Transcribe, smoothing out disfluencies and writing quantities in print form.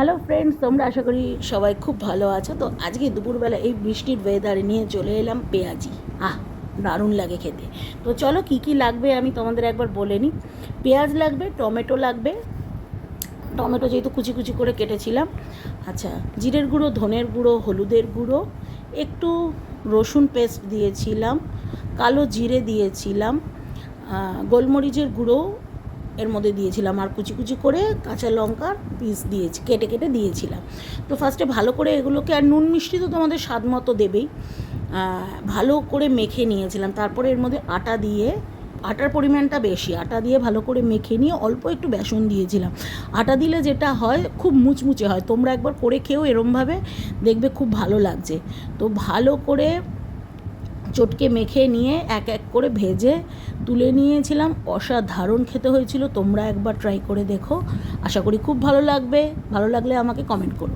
Hello friends, তোমরা আশা করি সবাই খুব ভালো আছো। তো আজকে দুপুরবেলা এই বৃষ্টির ওয়েদারে নিয়ে চলে এলাম পেঁয়াজি। দারুণ লাগে খেতে। তো চলো কি কি লাগবে আমি তোমাদের একবার বলে নিই। পেঁয়াজ লাগবে, টমেটো লাগবে, টমেটো যেহেতু কুচি কুচি করে কেটেছিলাম। আচ্ছা, জিরের গুঁড়ো, ধনের গুঁড়ো, হলুদের গুঁড়ো, একটু রসুন পেস্ট দিয়েছিলাম, কালো জিরে দিয়েছিলাম, গোলমরিচের গুঁড়ো এর মধ্যে দিয়েছিলাম, আর কুচি কুচি করে কাঁচা লঙ্কার পিস দিয়েছি, কেটে কেটে দিয়েছিলাম। তো ফার্স্টে ভালো করে এগুলোকে, আর নুন মিষ্টি তো তোমাদের স্বাদ মতো দেবেই, ভালো করে মেখে নিয়েছিলাম। তারপরে এর মধ্যে আটা দিয়ে, আটার পরিমাণটা বেশি, আটা দিয়ে ভালো করে মেখে নিয়ে অল্প একটু বেসন দিয়েছিলাম। আটা দিলে যেটা হয় খুব মুচমুচে হয়, তোমরা একবার করে খেও এরমভাবে, দেখবে খুব ভালো লাগছে। তো ভালো করে চটকে মেখে নিয়ে এক এক করে ভেজে তুলে নিয়েছিলাম। অসাধারণ খেতে হয়েছিল, তোমরা একবার ট্রাই করে দেখো, আশা করি খুব ভালো লাগবে। ভালো লাগলে আমাকে কমেন্ট করো।